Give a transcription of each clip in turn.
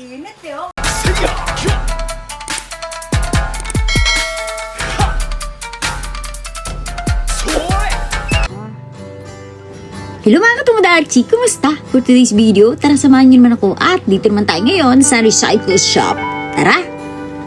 Init yun. Hello mga katumodachi! Kumusta? For today's video, tara samahan niyo naman ako at dito naman tayo ngayon sa Recycle Shop. Tara!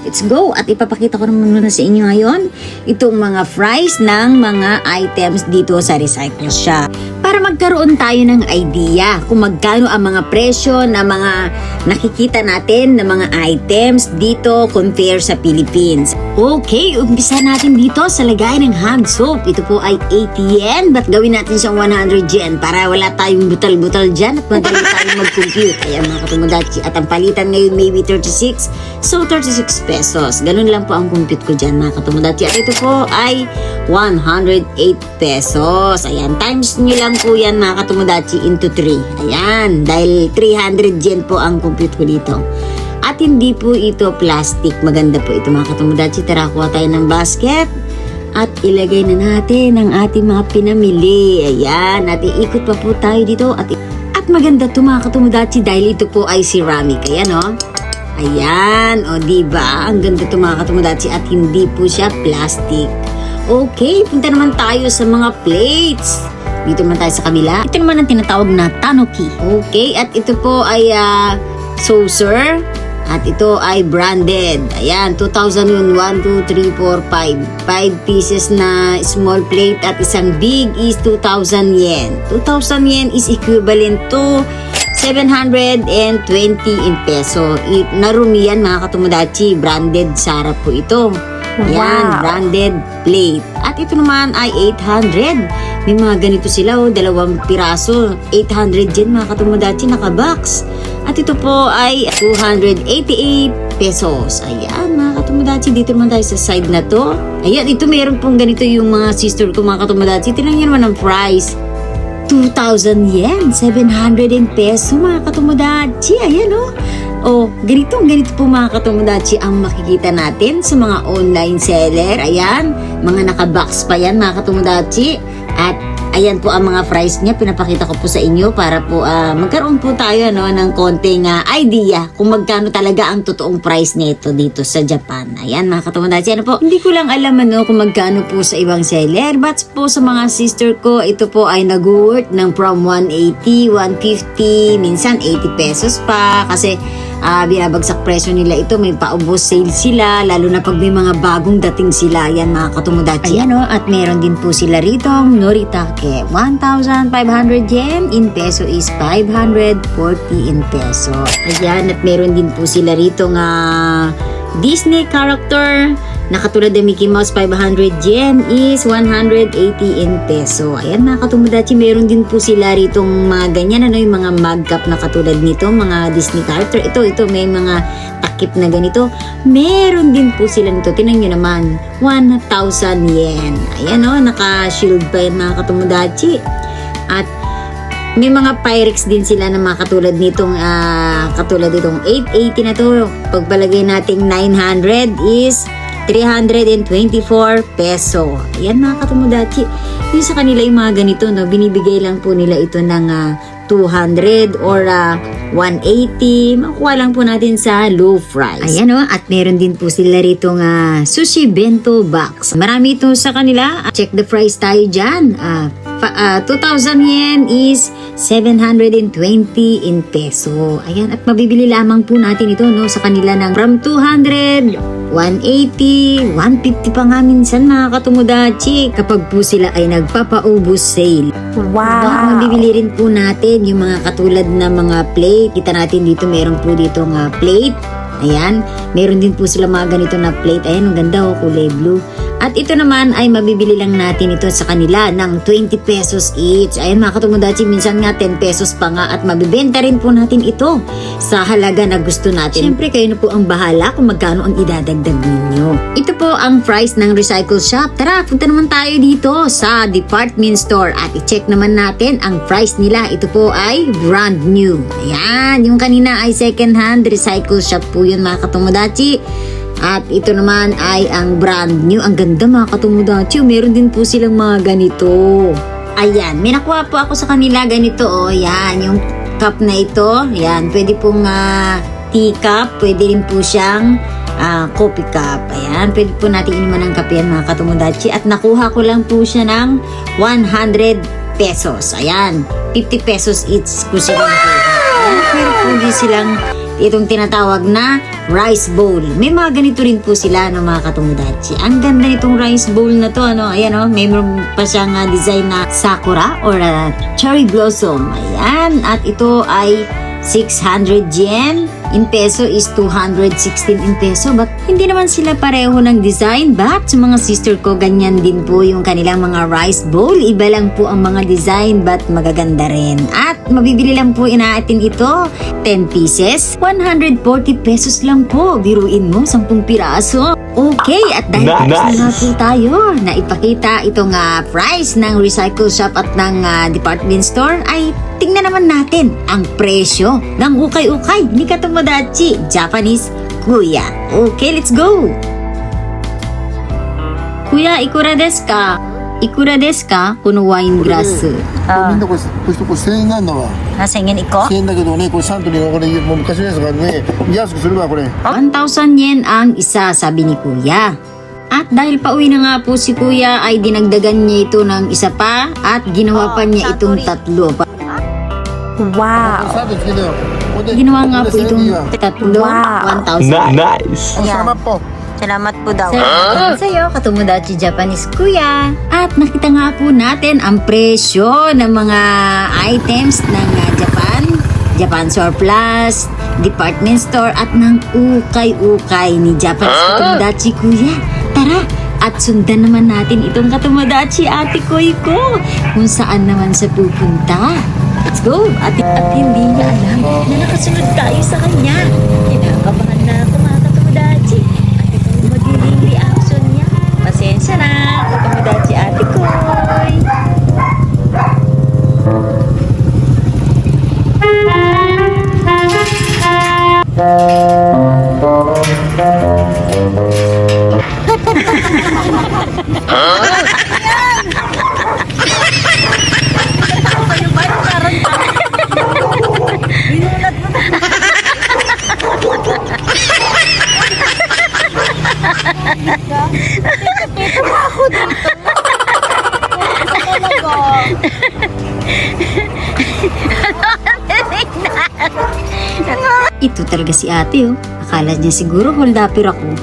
Let's go! At ipapakita ko naman muna sa inyo ngayon itong mga price ng mga items dito sa Recycle Shop. Para magkaroon tayo ng idea kung magkano ang mga presyo na mga nakikita natin na mga items dito compare sa Philippines. Okay, umpisa natin dito sa lagay ng hand soap. Ito po ay 80 yen, but gawin natin siyang 100 yen para wala tayong butal-butal dyan at madali tayong mag-compute. Ayan mga katumodachi. At ang palitan ngayon maybe 36, so 36 pesos. Ganun lang po ang compute ko dyan mga katumodachi. At ito po ay 108 pesos. Ayan, times nyo lang po yan mga katumodachi into 3. Ayan, dahil 300 yen po ang compute ko dito. At hindi po ito plastic. Maganda po ito mga katumodachi. Tara, kuha tayo ng basket. At ilagay na natin ang ating mga pinamili. Ayan, at iikot pa po tayo dito. At maganda ito mga katumodachi dahil ito po ay ceramic. Ayan o. Ayan, o diba? Ang ganda ito mga katumodachi at hindi po siya plastic. Okay, punta naman tayo sa mga plates. Dito naman tayo sa kabila. Ito naman ang tinatawag na tanuki. Okay, at ito po ay saucer. At ito ay branded. Ayan, 2,000 yun. 1, 2, 3, 4, 5. 5 pieces na small plate at isang big is 2,000 yen. 2,000 yen is equivalent to 720 in peso. Narumi yan mga katumodachi. Branded Zara po ito. Ayan, wow. Branded plate. At ito naman ay 800. May mga ganito sila, dalawang piraso. 800 yen mga katumodachi, naka-box. At ito po ay 288 pesos. Ayan mga katumodachi, dito naman tayo sa side na to. Ayan, ito meron pong ganito yung mga sister ko mga katumodachi. Tingnan nyo naman ang price. 2,000 yen, 700 peso mga katumodachi. Ayan o. Oh, ganito po mga katumodachi ang makikita natin sa mga online seller. Ayan, mga naka-box pa yan mga katumodachi. At ayan po ang mga price niya, pinapakita ko po sa inyo para po magkaroon po tayo ng konting idea kung magkano talaga ang totoong price nito dito sa Japan. Ayan mga katumodachi, po, hindi ko lang alam kung magkano po sa ibang seller, but po sa mga sister ko, ito po ay nag-worth ng from 180, 150, minsan 80 pesos pa kasi binabagsak presyo nila ito, may paubos sale sila, lalo na pag may mga bagong dating sila. Ayan mga katumodachi. Ayan at meron din po sila rito noritake, 1,500 yen, in peso is 540 in peso. Ayan, at meron din po sila rito nga Disney character na katulad ng Mickey Mouse, 500 yen is 180 in peso. Ayan mga katumodachi, meron din po sila ritong mga ganyan, yung mga mug cup na katulad nito, mga Disney character. Ito may mga takip na ganito. Meron din po sila nito. Tingnan nyo naman, 1,000 yen. Ayan naka-shield pa yan mga katumodachi. At may mga Pyrex din sila na mga katulad nitong 880 na to. Pagpalagay nating 900 is 324 peso. Ayan mga katumodachi. Yung sa kanila yung mga ganito, binibigay lang po nila ito ng 200 or 180. Makuha lang po natin sa low price. Ayan at meron din po sila rito sushi bento box. Marami ito sa kanila. Check the price tayo dyan. 2,000 yen is 720 in peso. Ayan, at mabibili lamang po natin ito sa kanila ng from 200, 180, 150 pa nga minsan mga katumodachi kapag po sila ay nagpapaubos sale. Wow! Mabibili rin po natin yung mga katulad na mga plate. Kita natin dito, meron po dito plate. Ayan, meron din po sila mga ganito na plate. Ayan, ang ganda kulay blue. At ito naman ay mabibili lang natin ito sa kanila ng 20 pesos each. Ayan mga katumodachi, minsan nga 10 pesos pa nga at mabibenta rin po natin ito sa halaga na gusto natin. Siyempre kayo na po ang bahala kung magkano ang idadagdag ninyo. Ito po ang price ng Recycle Shop. Tara, punta naman tayo dito sa department store at i-check naman natin ang price nila. Ito po ay brand new. Ayan, yung kanina ay second hand Recycle Shop po yun mga katumodachi. At ito naman ay ang brand new. Ang ganda mga katumodachi. Meron din po silang mga ganito. Ayan, may nakuha po ako sa kanila ganito. Yan, yung cup na ito. Yan, pwede pong teacup, pwede rin po siyang coffee cup. Ayan, pwede po natin inuman ng kape yan mga katomodachi. At nakuha ko lang po siya ng 100 pesos. Ayan, 50 pesos each ko sila nakuha. Ayan, pero po din silang itong tinatawag na rice bowl. May mga ganito rin po sila, no, mga katomodachi. Ang ganda nitong rice bowl na to, ano, ayan, oh, may pa siyang design na sakura or cherry blossom. Ayan, at ito ay 600 yen. In peso is 216 in peso. But hindi naman sila pareho ng design. But sa mga sister ko, ganyan din po yung kanilang mga rice bowl. Iba lang po ang mga design but magaganda rin. At mabibili lang po inaatin ito. 10 pieces, 140 pesos lang po. Biruin mo, 10 piraso. Okay, at dahil tapos na po tayo na ipakita itong price ng recycle shop at ng department store, ay tingnan naman natin ang presyo ng ukay-ukay ni Katomodachi Japanese Kuya. Okay, let's go! Kuya, ikura desu ka? Ikura desu ka? Kuno wine glass. みんなこれ1000円なんだわ。 1000yen iko? 1000円だけどね、これサントリーのこれもう昔のやつがね、安くするわこれ。 1,000 yen ang isa, sabi ni Kuya. At dahil pauwi na nga po si Kuya, ay dinagdagan niya ito ng isa pa at ginawa pa niya itong tatlo. Wow. サントリーつけてよ。これで Ginawa nga po itong tatlo, Wow. 1,000. Oh, Nice. salamat po. Salamat po daw. Salamat sa'yo, Katomodachi Japanese Kuya. At nakita nga po natin ang presyo ng mga items ng Japan Surplus, department store at ng ukay-ukay ni Japanese Katomodachi Kuya. Tara, at sundan naman natin itong Katomodachi Ate Koy ko kung saan naman sa pupunta. Let's go! At hindi niya alam na nakasunod tayo sa kanya. Kinakabahan na ako mga Katomodachi. At ito yung magiging reaction niya. Pasensya na, Katomodachi Ate Koy. Ito talaga si ate, oh. Akala niya siguro hold upper ako.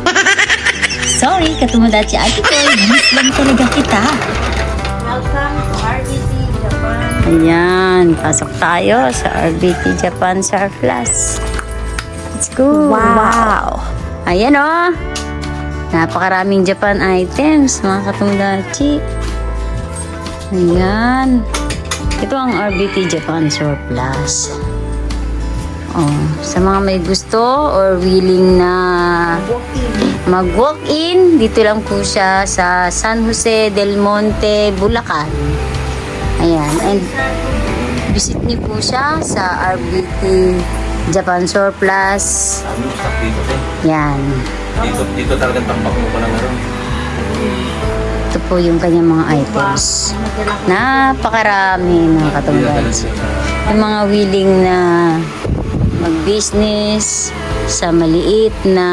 Sorry, Katomodachi Ate Koy. Miss lang talaga kita. Welcome to RBT Japan. Ayan, pasok tayo sa RBT Japan Surplus. Let's go. Wow. Ayan o. Napakaraming Japan items, mga Katomodachi. Ayan. Ito ang RBT Japan Surplus. Oh, sa mga may gusto or willing na mag-walk-in, dito lang po siya sa San Jose del Monte, Bulacan. Ayan, and visit niyo po siya sa RBT Japan Surplus. Yan. Dito talagang tampak mo pa na meron. Ito po yung kanyang mga items. Napakarami mga Katomodachi. Yung mga willing na mag-business sa maliit na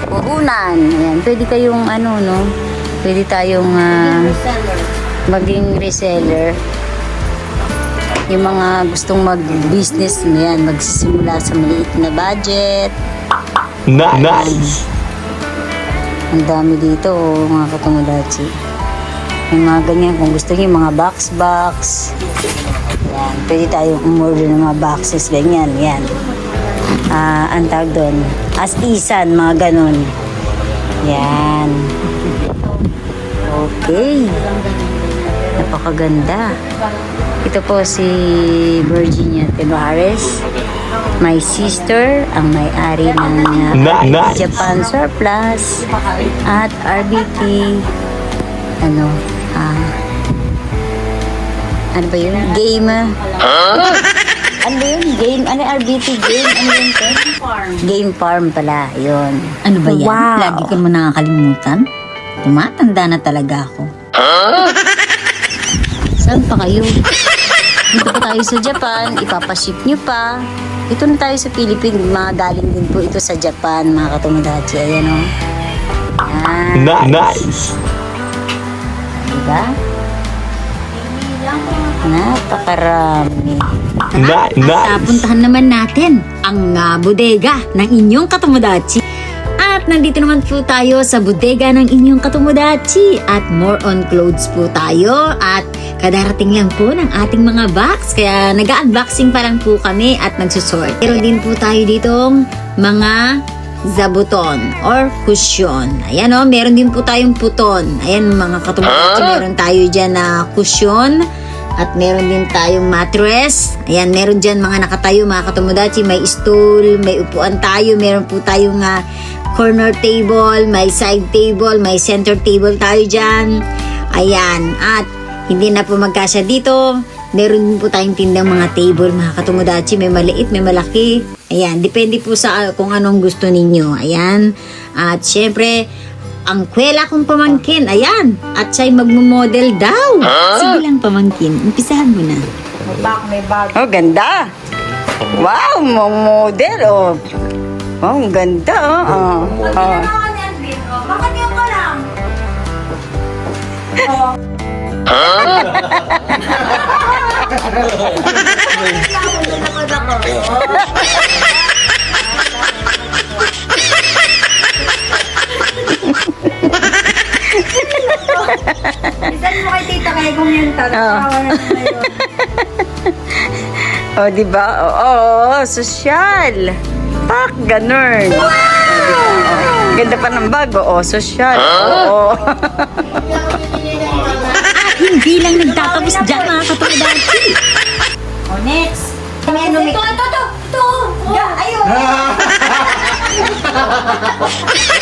puhunan. Ayan, pwede kayong pwede tayong maging reseller. Yung mga gustong mag-business, yan, magsisimula sa maliit na budget. Nice. Ang dami dito, mga Katomodachi. Yung mga ganyan, kung gusto niyo, mga box. Yan, pwede tayong umorder ng mga boxes, ganyan, yan. Ang tawag doon, astisan, mga ganun. Yan. Okay. Napakaganda. Ito po si Virginia Tebares, my sister, ang may-ari ng Nice. Japan Surplus at RBT ano ba yun? Game. Ano ba yun? Game? Ano RBT game? Ano yun? Game farm pala. Yun. Ano ba yan? Wow. Lagi ko naman nakakalimutan. Tumatanda na talaga ako. Saan pa kayo? Dito pa tayo tayo sa Japan, ipapaship nyo pa. Ito na tayo sa Philippines, mga galing din po ito sa Japan, mga katomodachi. Ayan o. Ayan. Nice. Diba? Napakarami. At puntahan naman natin ang bodega ng inyong katomodachi. At nandito naman po tayo sa bodega ng inyong katomodachi. At more on clothes po tayo. At kadarating lang po ng ating mga box. Kaya nag-unboxing pa lang po kami at nagsusort. Meron din po tayo ditong mga zabuton or cushion. Ayan o, meron din po tayong puton. Ayan mga katomodachi, meron tayo dyan na cushion. At meron din tayong mattress. Ayan, meron dyan mga nakatayo mga katomodachi. May stool, may upuan tayo. Meron po tayong corner table, may side table, may center table tayo dyan. Ayan, at hindi na po magkasya dito. Meron din po tayong tindang mga table mga katomodachi. May maliit, may malaki. Ayan, depende po sa kung anong gusto ninyo. Ayan, at syempre, ang kwela kong pamangkin, ayan. At siya'y magmo-model daw. Sige lang pamangkin, umpisahan mo na. May bag. Oh, ganda. Wow, model. Oh, ang ganda. Oh. Bakit yung ka lang? Isan mo kay Tita Kay kung yun talaga. Wala na ngayon. Oh, di ba? Oo, sosyal. Pak, ganun. Oh, ganda pa ng bag. Oo, sosyal. Oo. At hindi lang nagtatapos dyan mga katomodachi. Oh, next. Ito. Ayun.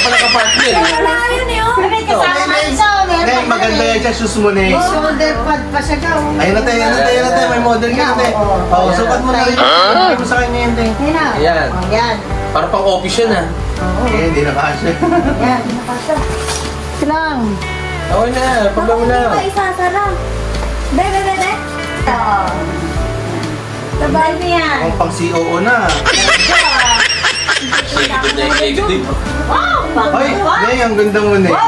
Pala ka-partner. Wala yun yun. May kasama isa. Hindi, maganda yan siya, shoes mo na eh. Shoulder pad pa siya daw. Ayun na tayo, may model ka na tayo. Oo, sukat mo na rin. Sukat mo sa kanya yun tayo. Yan na. Ayan. Oh, yan. Para pang office yun ah. Eh, hindi na kasya. Yan. Nakasya. Lang. Okay na, pagbaw mo na. Hindi pa isasara. Be. Oo. Sabay mo yan. Ang pang COO na. Executive. Wow! Ay, Nay, ang ganda mo na eh.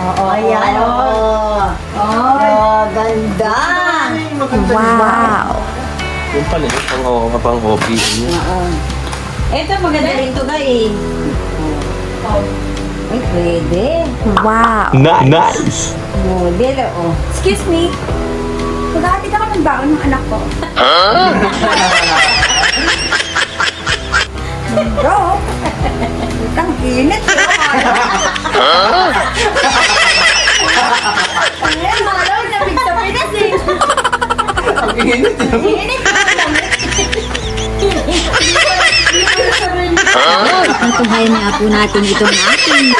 Oo, ayan. Oh, ganda. Wow. Yung pala yun, pang office. Ito, maganda rin to guys. Ay, pwede. Nice. Model, oh. Excuse me. Pagkati ka ng baon ng anak ko. Bro. Ang init. Ayan, malaw na big sa Pinas eh. Ang init eh. Init ka ng damit. Patuhayan na po natin itong ating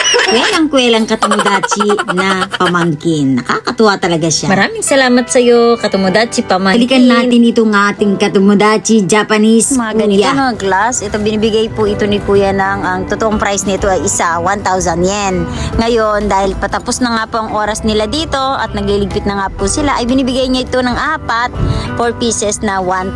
kwelang katomodachi na pamangkin. Nakakatuwa talaga siya. Maraming salamat sa iyo, katomodachi pamangkin. Balikan natin itong ating katomodachi Japanese Mga ganito, kuya. no, glass. Ito, binibigay po ito ni Kuya ng, ang totoong price nito ay isa, 1,000 yen. Ngayon, dahil patapos na nga po ang oras nila dito at nagliligpit na nga po sila, ay binibigay niya ito ng 4 pieces na 1,000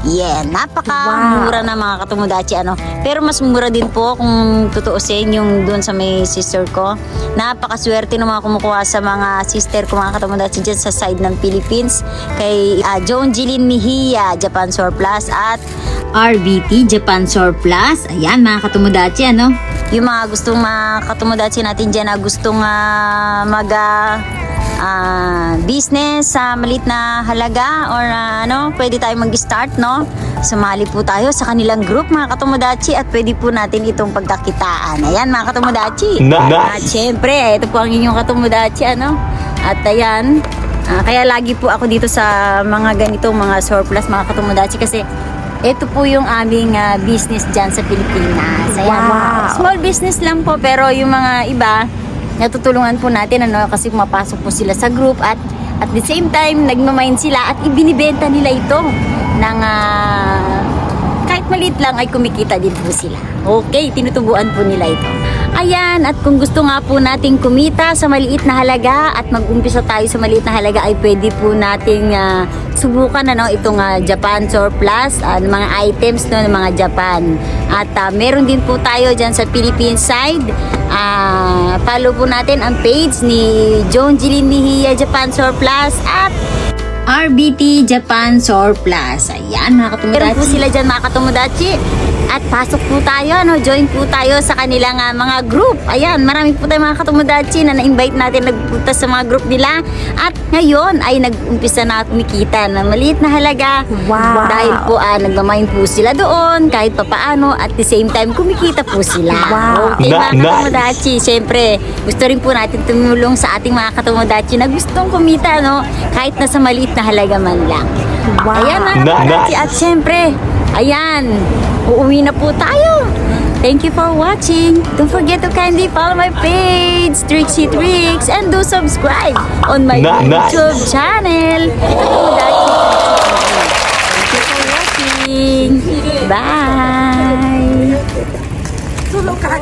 yen. Napakamura na mga katomodachi, ano. Pero mas mura din po kung tutuusin yung doon sa may sister ko. Napakaswerte ng mga kumukuha sa mga sister ko mga katomodachi dyan sa side ng Philippines. Kay Joan Jilin Mejia, Japan Surplus, at RBT Japan Surplus. Ayan mga katomodachi, ano? yung mga gustong mga katomodachi natin dyan na gustong mag business sa maliit na halaga or pwede tayo mag-start, no? Sumali po tayo sa kanilang group mga katomodachi at pwede po natin itong pagkakitaan. Ayan mga katomodachi. At syempre, ito po ang inyong katomodachi, ano? At ayan, kaya lagi po ako dito sa mga ganitong mga surplus mga katomodachi kasi ito po yung aming business dyan sa Pilipinas. Ayan, small business lang po pero yung mga iba natutulungan po natin, ano, kasi pumapasok po sila sa group at the same time nagmamind sila at ibinibenta nila ito ng kahit maliit lang ay kumikita din po sila. Okay, tinutubuan po nila ito. Ayan, at kung gusto nga po nating kumita sa maliit na halaga at mag-umpisa tayo sa maliit na halaga ay pwede po nating subukan itong Japan Surplus, mga items ng mga Japan. At meron din po tayo dyan sa Philippine side. Follow po natin ang page ni Joan Jeline Nihia Japan Surplus at RBT Japan Surplus. Ayan mga katomodachi. Meron po sila dyan mga katomodachi. At pasok po tayo, join po tayo sa kanilang mga group. Ayan, marami po tayong mga katomodachi na na-invite natin nagpunta sa mga group nila. At ngayon ay nag-umpisa na kumikita na maliit na halaga. Wow. Dahil po nagmamain po sila doon kahit papaano at the same time kumikita po sila. Wow. Okay mga katomodachi, syempre gusto rin po natin tumulong sa ating mga katomodachi na gustong kumita kahit nasa maliit na halaga man lang. Wow. Ayan mga katomodachi at syempre, ayan, uuwi na po tayo. Thank you for watching. Don't forget to kindly follow my page, Trixie Tricks, and do subscribe on my YouTube channel. Thank you for watching. Bye. Tulong ka.